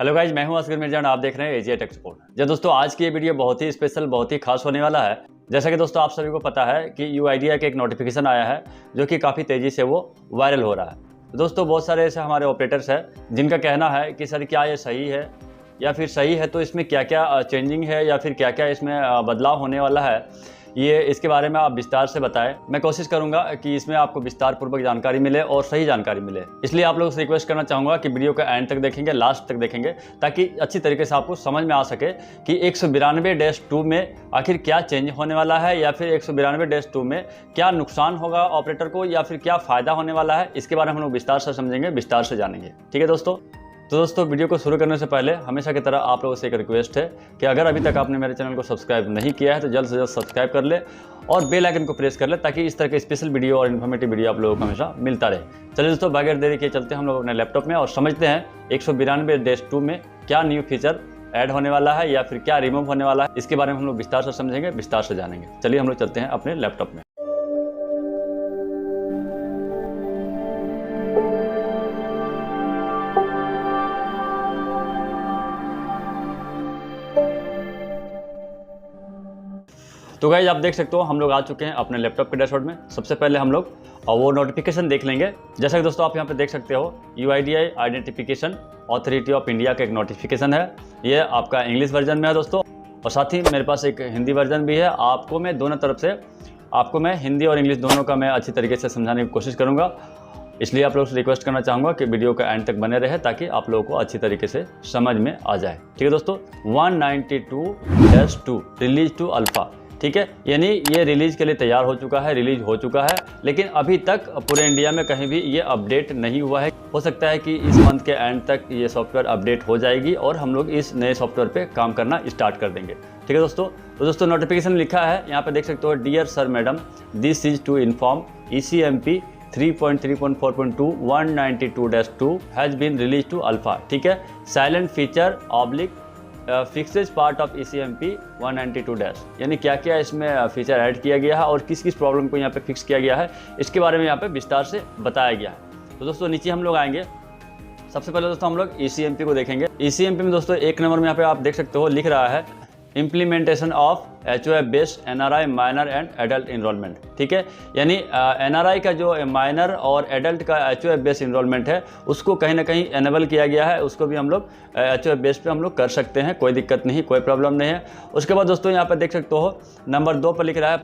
Hello guys, मैं हूं असगर मिर्जा और आप देख रहे हैं एजीआई टेक सपोर्ट। जो दोस्तों आज की ये वीडियो बहुत ही स्पेशल, बहुत ही खास होने वाला है। जैसा कि दोस्तों आप सभी को पता है कि यूआईडीआई का एक नोटिफिकेशन आया है जो कि काफ़ी तेज़ी से वो वायरल हो रहा है। दोस्तों बहुत सारे ऐसे हमारे ऑपरेटर्स हैं जिनका कहना है कि सर क्या ये सही है, या फिर सही है तो इसमें क्या क्या चेंजिंग है, या फिर क्या क्या इसमें बदलाव होने वाला है, ये इसके बारे में आप विस्तार से बताएं। मैं कोशिश करूंगा कि इसमें आपको विस्तार पूर्वक जानकारी मिले और सही जानकारी मिले। इसलिए आप लोगों से रिक्वेस्ट करना चाहूँगा कि वीडियो का एंड तक देखेंगे, लास्ट तक देखेंगे, ताकि अच्छी तरीके से आपको समझ में आ सके कि 192-2 में आखिर क्या चेंज होने वाला है, या फिर 192-2 में क्या नुकसान होगा ऑपरेटर को, या फिर क्या फ़ायदा होने वाला है। इसके बारे में हम लोग विस्तार से समझेंगे, विस्तार से जानेंगे। ठीक है दोस्तों। तो दोस्तों वीडियो को शुरू करने से पहले हमेशा की तरह आप लोगों से एक रिक्वेस्ट है कि अगर अभी तक आपने मेरे चैनल को सब्सक्राइब नहीं किया है तो जल्द से जल्द सब्सक्राइब कर ले और बेल आइकन को प्रेस कर ले, ताकि इस तरह के स्पेशल वीडियो और इन्फॉर्मेटिव वीडियो आप लोगों को हमेशा मिलता रहे। चलिए दोस्तों, बगैर देरी के चलते हम लोग अपने लैपटॉप में और समझते हैं 192-2 में क्या न्यू फीचर ऐड होने वाला है या फिर क्या रिमूव होने वाला है। इसके बारे में हम लोग विस्तार से समझेंगे, विस्तार से जानेंगे। चलिए हम लोग चलते हैं अपने लैपटॉप में। तो गाइज आप देख सकते हो हम लोग आ चुके हैं अपने लैपटॉप के डैशबोर्ड में। सबसे पहले हम लोग वो नोटिफिकेशन देख लेंगे। जैसा कि दोस्तों आप यहाँ पे देख सकते हो, UIDAI identification authority of India का एक नोटिफिकेशन है। ये आपका इंग्लिश वर्जन में है दोस्तों, और साथ ही मेरे पास एक हिंदी वर्जन भी है। आपको मैं दोनों तरफ से मैं हिंदी और इंग्लिश दोनों का मैं अच्छी तरीके से समझाने की कोशिश करूँगा। इसलिए आप लोगों से रिक्वेस्ट करना चाहूँगा कि वीडियो का एंड तक बने रहे, ताकि आप लोगों को अच्छी तरीके से समझ में आ जाए। ठीक है दोस्तों। 192-2 रिलीज टू अल्फा, ठीक है, यानी ये रिलीज के लिए तैयार हो चुका है, रिलीज हो चुका है, लेकिन अभी तक पूरे इंडिया में कहीं भी ये अपडेट नहीं हुआ है। हो सकता है कि इस मंथ के एंड तक ये सॉफ्टवेयर अपडेट हो जाएगी और हम लोग इस नए सॉफ्टवेयर पे काम करना स्टार्ट कर देंगे। ठीक है दोस्तों। तो दोस्तों नोटिफिकेशन लिखा है यहाँ पे देख सकते हो, dear sir madam, this is to inform ECMP 3.3.4.2 192-2 has been release to alpha. ठीक है, silent feature oblique fixes part of ECMP 192-, यानी क्या क्या इसमें फीचर ऐड किया गया है और किस किस प्रॉब्लम को यहाँ पे फिक्स किया गया है, इसके बारे में यहाँ पे विस्तार से बताया गया है। तो दोस्तों नीचे हम लोग आएंगे। सबसे पहले दोस्तों हम लोग ECMP को देखेंगे। ECMP में दोस्तों एक नंबर में यहाँ पे आप देख सकते हो लिख रहा है implementation of HOF based NRI minor and adult enrolment. ठीक है, यानी NRI का जो माइनर और एडल्ट का HOF बेस्ड इनरोलमेंट है उसको कहीं ना कहीं एनेबल किया गया है। उसको भी हम लोग HOF बेस्ड पे हम लोग कर सकते हैं, कोई दिक्कत नहीं, कोई प्रॉब्लम नहीं है। उसके बाद दोस्तों यहाँ पर देख सकते हो नंबर 2 पर लिख रहा है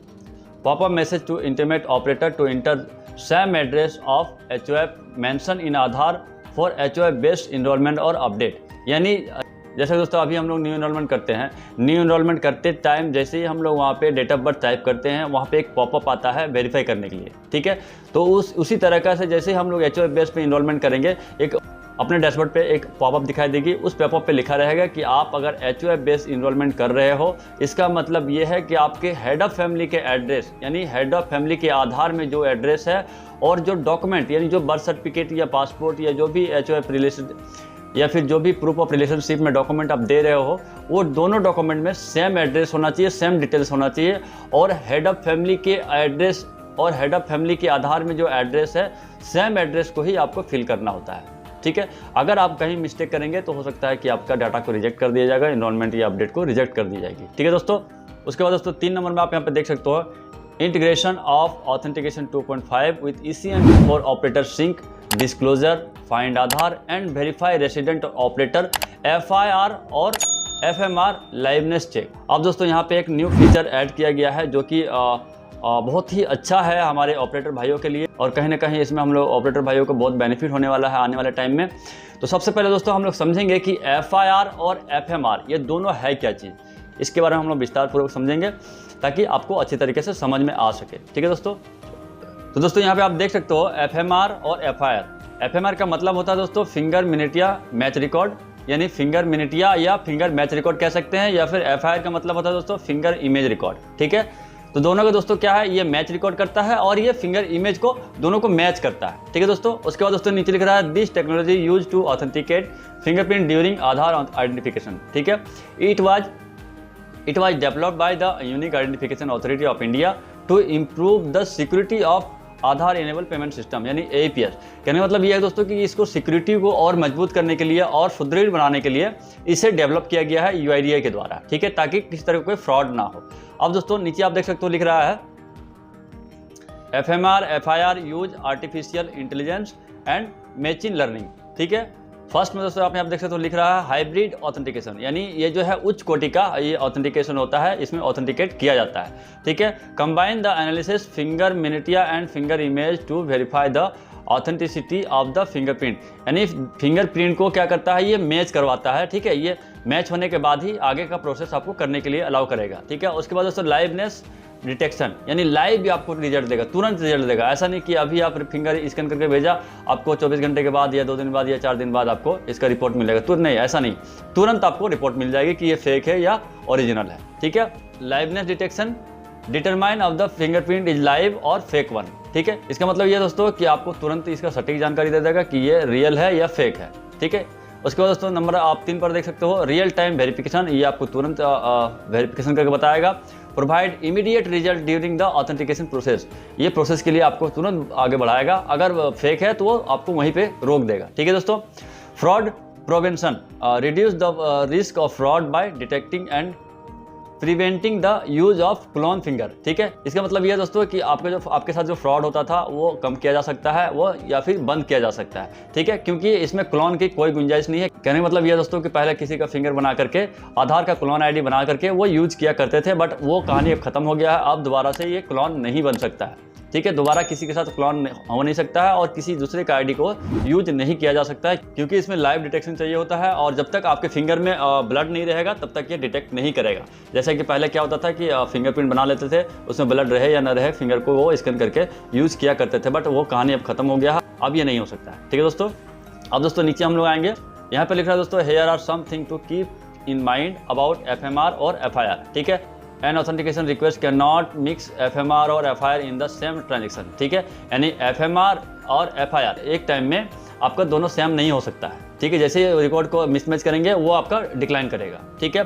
popup message to intimate operator to enter same address of HOF mention in Aadhaar for HOF based enrolment और अपडेट। यानी जैसे दोस्तों अभी हम लोग न्यू एनरोलमेंट करते हैं, न्यू एनरोलमेंट करते टाइम जैसे ही हम लोग वहाँ पे डेट ऑफ बर्थ टाइप करते हैं, वहाँ पे एक पॉपअप आता है वेरीफाई करने के लिए। ठीक है, तो उसी तरह से जैसे ही हम लोग HOF बेस पे इनरोलमेंट करेंगे, एक अपने डैशबोर्ड पे एक पॉपअप दिखाई देगी। उस पॉपअप पे लिखा रहेगा कि आप अगर HOF बेस इनरोलमेंट कर रहे हो, इसका मतलब ये है कि आपके हेड ऑफ फैमिली के एड्रेस, यानी हेड ऑफ फैमिली के आधार में जो एड्रेस है और जो डॉक्यूमेंट, यानी जो बर्थ सर्टिफिकेट या पासपोर्ट या जो भी HOF रिलेशन या फिर जो भी प्रूफ ऑफ रिलेशनशिप में डॉक्यूमेंट आप दे रहे हो, वो दोनों डॉक्यूमेंट में सेम एड्रेस होना चाहिए, सेम डिटेल्स होना चाहिए, और हेड ऑफ फैमिली के एड्रेस और हेड ऑफ फैमिली के आधार में जो एड्रेस है, सेम एड्रेस को ही आपको फिल करना होता है। ठीक है, अगर आप कहीं मिस्टेक करेंगे तो हो सकता है कि आपका डाटा को रिजेक्ट कर दिया जाएगा, इनरोलमेंट या अपडेट को रिजेक्ट कर दी जाएगी। ठीक है दोस्तों। उसके बाद दोस्तों 3 नंबर में आप यहाँ पे देख सकते हो integration of authentication 2.5 with ECMP for operator sync disclosure find Aadhaar and verify resident operator FIR और FMR लाइवनेस चेक। अब दोस्तों यहाँ पे एक न्यू फीचर ऐड किया गया है जो कि बहुत ही अच्छा है हमारे ऑपरेटर भाइयों के लिए, और कहीं ना कहीं इसमें हम लोग ऑपरेटर भाइयों को बहुत बेनिफिट होने वाला है आने वाले टाइम में। तो सबसे पहले दोस्तों हम लोग समझेंगे कि FIR और FMR ये दोनों है क्या चीज़, इसके बारे में हम लोग विस्तार पूर्वक समझेंगे ताकि आपको अच्छी तरीके से समझ में आ सके। ठीक है दोस्तों। तो दोस्तों यहाँ पे आप देख सकते हो FMR और FIR। FMR का मतलब होता है दोस्तों फिंगर मिनिटिया मैच रिकॉर्ड, यानी फिंगर मिनिटिया या फिंगर मैच रिकॉर्ड कह सकते हैं, या फिर FIR का मतलब होता है दोस्तों फिंगर इमेज रिकॉर्ड। ठीक है, तो दोनों का दोस्तों क्या है, ये मैच रिकॉर्ड करता है और ये फिंगर इमेज को दोनों को मैच करता है। ठीक है दोस्तों। उसके बाद दोस्तों नीचे लिख रहा है this technology use to authenticate fingerprint during Aadhaar identification. ठीक है, it was developed by the unique identification authority of India to improve the security of Aadhaar enable payment system यानी AEPS। कहने का मतलब ये है दोस्तों कि इसको सिक्योरिटी को और मजबूत करने के लिए और सुदृढ़ बनाने के लिए इसे डेवलप किया गया है UIDAI के द्वारा, ठीक है, ताकि किसी तरह कोई फ्रॉड ना हो। अब दोस्तों नीचे आप देख सकते हो लिख रहा है FMR FIR use artificial intelligence and machine learning, ठीक है। फर्स्ट में दोस्तों आप यहाँ देख सकते हो लिख रहा है हाइब्रिड ऑथेंटिकेशन, यानी ये जो है उच्च कोटि का ये ऑथेंटिकेशन होता है, इसमें ऑथेंटिकेट किया जाता है, ठीक है। Combine the analysis finger minutiae and finger image to verify the authenticity of the fingerprint, यानी फिंगरप्रिंट को क्या करता है, ये मैच करवाता है, ठीक है। ये मैच होने के बाद ही आगे का प्रोसेस आपको करने के लिए अलाउ करेगा, ठीक है। उसके बाद दोस्तों लाइवनेस डिटेक्शन, यानी लाइव भी आपको रिजल्ट देगा, तुरंत रिजल्ट देगा। ऐसा नहीं कि अभी आप फिंगर स्कैन करके भेजा, आपको 24 घंटे के बाद या 2 दिन बाद या 4 दिन बाद आपको इसका रिपोर्ट मिलेगा, तुरंत नहीं, ऐसा नहीं, तुरंत आपको रिपोर्ट मिल जाएगी कि ये फेक है या ओरिजिनल है, ठीक है। Liveness detection determine of the fingerprint is live और फेक वन, ठीक है। इसका मतलब ये दोस्तों कि आपको तुरंत इसका सटीक जानकारी दे देगा कि ये रियल है या फेक है, ठीक है। उसके बाद दोस्तों नंबर आप 3 पर देख सकते हो रियल टाइम वेरिफिकेशन, ये आपको तुरंत वेरिफिकेशन करके बताएगा। Provide immediate result during the authentication process, ये प्रोसेस के लिए आपको तुरंत आगे बढ़ाएगा, अगर फेक है तो वो आपको वहीं पे रोक देगा, ठीक है दोस्तों। Fraud prevention reduce the risk of fraud bye detecting and preventing the use of clone finger, ठीक है। इसका मतलब ये है दोस्तों कि आपके साथ जो फ्रॉड होता था वो कम किया जा सकता है, वो या फिर बंद किया जा सकता है, ठीक है, क्योंकि इसमें क्लोन की कोई गुंजाइश नहीं है। कहने का मतलब ये है दोस्तों कि पहले किसी का फिंगर बना करके आधार का क्लोन ID बना करके वो यूज किया करते थे, बट वो कहानी अब खत्म हो गया है, अब दोबारा से ये क्लोन नहीं बन सकता है, ठीक है। दोबारा किसी के साथ क्लोन हो नहीं सकता है और किसी दूसरे का ID को यूज नहीं किया जा सकता है, क्योंकि इसमें लाइव डिटेक्शन चाहिए होता है, और जब तक आपके फिंगर में ब्लड नहीं रहेगा तब तक ये डिटेक्ट नहीं करेगा। जैसे कि पहले क्या होता था कि फिंगरप्रिंट बना लेते थे, उसमें ब्लड रहे या ना रहे, फिंगर को वो स्कैन करके यूज किया करते थे, बट वो कहानी अब खत्म हो गया है, अब ये नहीं हो सकता है, ठीक है दोस्तों। अब दोस्तों नीचे हम लोग आएंगे, यहाँ पे लिख रहा है दोस्तों here are something to keep in mind about FMR और FIR, ठीक है। An authentication request can not mix FMR और FIR in the same transaction, ठीक है, यानी FMR और FIR एक टाइम में आपका दोनों सेम नहीं हो सकता है, ठीक है। जैसे रिकॉर्ड को मिसमैच करेंगे वो आपका डिक्लाइन करेगा, ठीक है।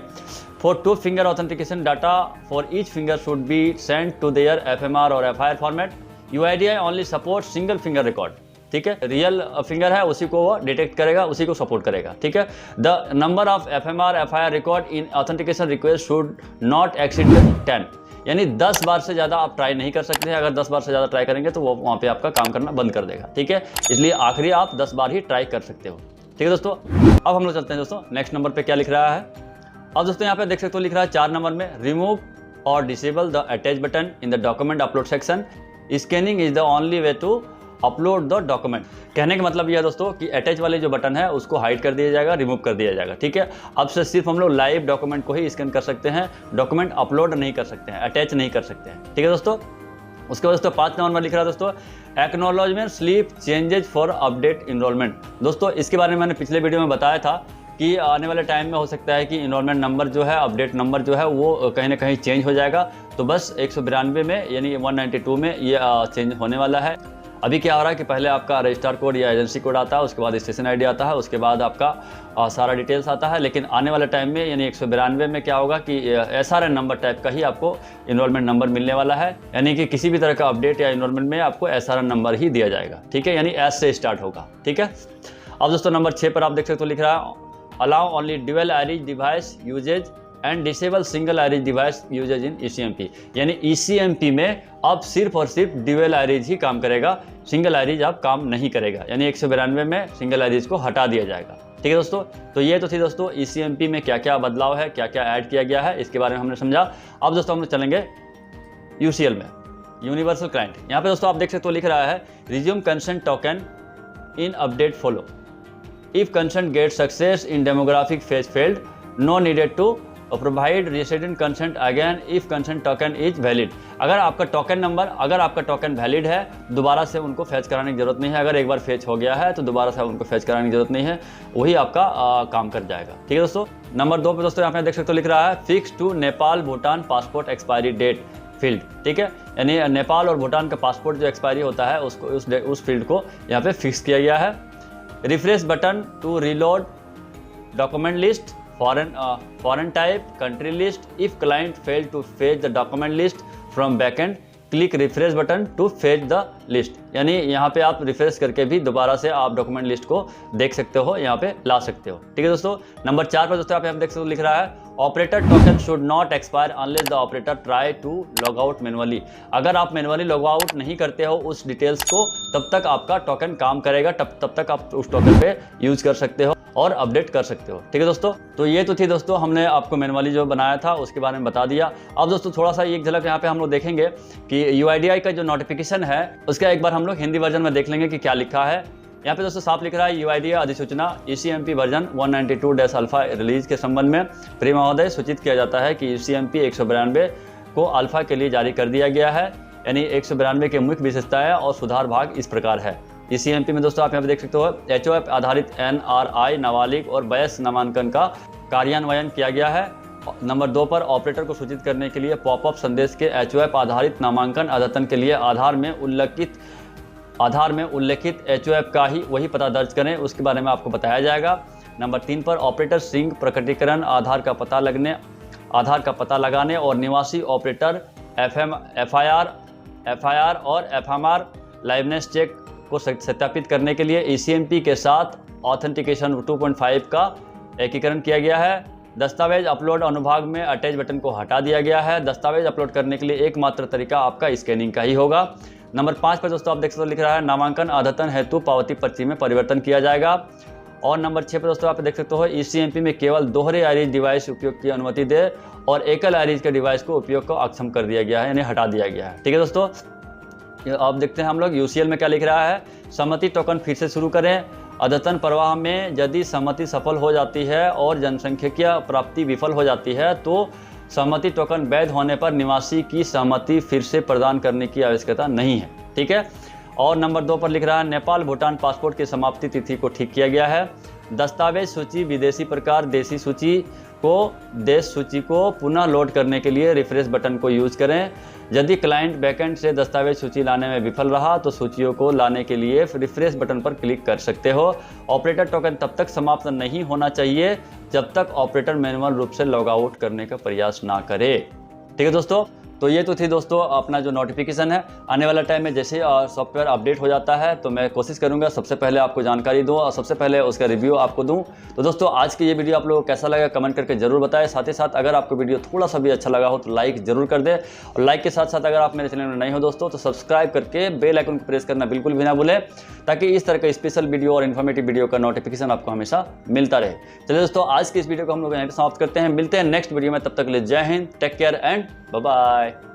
For 2 finger authentication data for each finger should be send to there FMR और FIR format. UIDAI only support single finger record, ठीक है। रियल फिंगर है उसी को वो डिटेक्ट करेगा, उसी को सपोर्ट करेगा, ठीक है। The number of FMR FIR record in authentication request should not exceed 10, यानी 10 बार से ज़्यादा आप ट्राई नहीं कर सकते हैं। अगर 10 बार से ज़्यादा ट्राई करेंगे तो वो वहाँ पे आपका काम करना बंद कर देगा, ठीक है। इसलिए आखिरी आप 10 बार ही ट्राई कर सकते हो, ठीक है दोस्तों। अब हम लोग चलते हैं दोस्तों नेक्स्ट नंबर पर क्या लिख रहा है। अब दोस्तों यहाँ पे देख सकते हो लिख रहा है 4 नंबर में रिमूव और disable the attach button in the document upload section, scanning is the only way to upload the document. कहने का मतलब यह है दोस्तों कि अटैच वाले जो बटन है उसको हाइड कर दिया जाएगा, रिमूव कर दिया जाएगा, ठीक है। अब से सिर्फ हम लोग लाइव डॉक्यूमेंट को ही स्कैन कर सकते हैं, डॉक्यूमेंट अपलोड नहीं कर सकते हैं, अटैच नहीं कर सकते हैं, ठीक है दोस्तों। उसके बाद दोस्तों 5 नंबर में लिख रहा है दोस्तों acknowledgement slip changes for update enrolment. दोस्तों इसके बारे में मैंने पिछले वीडियो में बताया था कि आने वाले टाइम में हो सकता है कि इनरोलमेंट नंबर जो है, अपडेट नंबर जो है वो कहीं ना कहीं चेंज हो जाएगा। तो बस 192 में यानी 192 में ये चेंज होने वाला है। अभी क्या हो रहा है कि पहले आपका रजिस्टर कोड या एजेंसी कोड आता है, उसके बाद स्टेशन ID आता है, उसके बाद आपका सारा डिटेल्स आता है। लेकिन आने वाले टाइम में यानी 192 में क्या होगा कि SRN नंबर टाइप का ही आपको इनरोलमेंट नंबर मिलने वाला है, यानी कि किसी भी तरह का अपडेट या इनरोलमेंट में आपको SRN नंबर ही दिया जाएगा, ठीक है, यानी एस से स्टार्ट होगा, ठीक है। अब दोस्तों नंबर 6 पर आप देख सकते हो लिख रहा है allow only dual iris device usages and disable single iris device usages in ECMP, यानी ECMP में अब सिर्फ और सिर्फ ड्यूअल आइरिस ही काम करेगा, सिंगल आइरिस अब काम नहीं करेगा, यानी 192 में सिंगल आइरिस को हटा दिया जाएगा, ठीक है दोस्तों। तो ये तो थी दोस्तों ECMP में क्या क्या बदलाव है, क्या क्या ऐड किया गया है, इसके बारे में हमने समझा। अब दोस्तों हम लोग चलेंगे UCL में, यूनिवर्सल क्लाइंट। यहाँ पे दोस्तों आप देख सकते हो लिख रहा है resume consent token in update follow if consent get success in demographic phase failed no needed to provide resident consent again if consent token is valid. अगर आपका टोकन वैलिड है दोबारा से उनको फैच कराने की जरूरत नहीं है। अगर एक बार फैच हो गया है तो दोबारा से उनको फैच कराने की जरूरत नहीं है, वही आपका काम कर जाएगा, ठीक है दोस्तों। नंबर 2 पे दोस्तों यहाँ पे देख सकते हो लिख रहा है fix to Nepal Bhutan passport expiry date field, ठीक है, यानी नेपाल और भूटान का पासपोर्ट जो एक्सपायरी होता है उसको उस फील्ड को यहाँ पे फिक्स किया गया है। Refresh button to reload document list foreign type country list if client failed to fetch the document list from backend click refresh button to fetch the list, यानी यहाँ पे आप रिफ्रेश करके भी दोबारा से आप डॉक्यूमेंट लिस्ट को देख सकते हो, यहाँ पे ला सकते हो। ठीक है दोस्तों। नंबर 4 पर दोस्तों आप यहाँ देख सकते हो लिख रहा है operator token should not expire unless the operator try to log out manually. अगर आप मैनुअली लॉग आउट नहीं करते हो उस डिटेल्स को, तब तक आपका टोकन काम करेगा, तब तक आप उस टोकन पे यूज कर सकते हो और अपडेट कर सकते हो। ठीक है दोस्तों। तो ये तो थी दोस्तों, हमने आपको मैनुअली जो बनाया था उसके बारे में बता दिया। अब दोस्तों थोड़ा सा एक झलक यहाँ पे हम लोग देखेंगे कि UIDAI का जो नोटिफिकेशन है उसका एक बार हम लोग हिंदी वर्जन में देख लेंगे कि क्या लिखा है। यहाँ पे दोस्तों साफ लिख रहा है UIDAI अधिसूचना ECMP वर्जन 192-अल्फा रिलीज के संबंध में प्रिय महोदय सूचित किया जाता है कि ECMP 192 को अल्फा के लिए जारी कर दिया गया है। यानी 192 के मुख्य विशेषताएं और सुधार भाग इस प्रकार है। ECMP में दोस्तों आप यहाँ पे देख सकते हो HOF आधारित NRI नाबालिग और वयस्क नामांकन का कार्यान्वयन किया गया है। नंबर 2 पर ऑपरेटर को सूचित करने के लिए पॉपअप संदेश के HOF आधारित नामांकन अद्यतन के लिए आधार में उल्लेखित HOF का ही वही पता दर्ज करें, उसके बारे में आपको बताया जाएगा। नंबर 3 पर ऑपरेटर स्ट्रिंग प्रकटीकरण आधार का पता लगाने और निवासी ऑपरेटर FIR और FMR लाइवनेस चेक को सत्यापित करने के लिए ECMP के साथ ऑथेंटिकेशन 2.5 का एकीकरण किया गया है। दस्तावेज अपलोड अनुभाग में अटैच बटन को हटा दिया गया है। दस्तावेज अपलोड करने के लिए एकमात्र तरीका आपका स्कैनिंग का ही होगा। नंबर 5 पर दोस्तों आप देख सकते हो लिख रहा है नामांकन अद्यतन हेतु पावती पर्ची में परिवर्तन किया जाएगा। और नंबर 6 पर दोस्तों आप देख सकते हो ECMP में केवल दोहरे आईरिस डिवाइस उपयोग की अनुमति दे और एकल आईरिस के डिवाइस को उपयोग को अक्षम कर दिया गया है, यानी हटा दिया गया है। ठीक है दोस्तों। अब देखते हैं हम लोग UCL में क्या लिख रहा है। सहमति टोकन फिर से शुरू करें। अद्यतन प्रवाह में यदि सहमति सफल हो जाती है और जनसंख्यिकीय प्राप्ति विफल हो जाती है तो सहमति टोकन वैध होने पर निवासी की सहमति फिर से प्रदान करने की आवश्यकता नहीं है। ठीक है। और नंबर 2 पर लिख रहा है नेपाल भूटान पासपोर्ट की समाप्ति तिथि को ठीक किया गया है। दस्तावेज सूची विदेशी प्रकार देश सूची को पुनः लोड करने के लिए रिफ्रेश बटन को यूज करें। यदि क्लाइंट बैकएंड से दस्तावेज सूची लाने में विफल रहा तो सूचियों को लाने के लिए रिफ्रेश बटन पर क्लिक कर सकते हो। ऑपरेटर टोकन तब तक समाप्त नहीं होना चाहिए जब तक ऑपरेटर मैनुअल रूप से लॉग आउट करने का प्रयास ना करे। ठीक है दोस्तों। तो ये तो थी दोस्तों अपना जो नोटिफिकेशन है। आने वाला टाइम में जैसे सॉफ्टवेयर अपडेट हो जाता है तो मैं कोशिश करूंगा सबसे पहले आपको जानकारी दूं और सबसे पहले उसका रिव्यू आपको दूं। तो दोस्तों आज की ये वीडियो आप लोगों को कैसा लगा कमेंट करके जरूर बताएं। साथ ही साथ अगर आपको वीडियो थोड़ा सा भी अच्छा लगा हो तो लाइक जरूर कर दें और लाइक के साथ साथ अगर आप मेरे चैनल में नए हो दोस्तों तो सब्सक्राइब करके बेल आइकन को प्रेस करना बिल्कुल भी ना भूलें, ताकि इस तरह का स्पेशल वीडियो और इन्फॉर्मेटिव वीडियो का नोटिफिकेशन आपको हमेशा मिलता रहे। चलिए दोस्तों आज की इस वीडियो को हम लोग यहाँ पे समाप्त करते हैं। मिलते हैं नेक्स्ट वीडियो में, तब तक के लिए Jai Hind, take care and bye bye.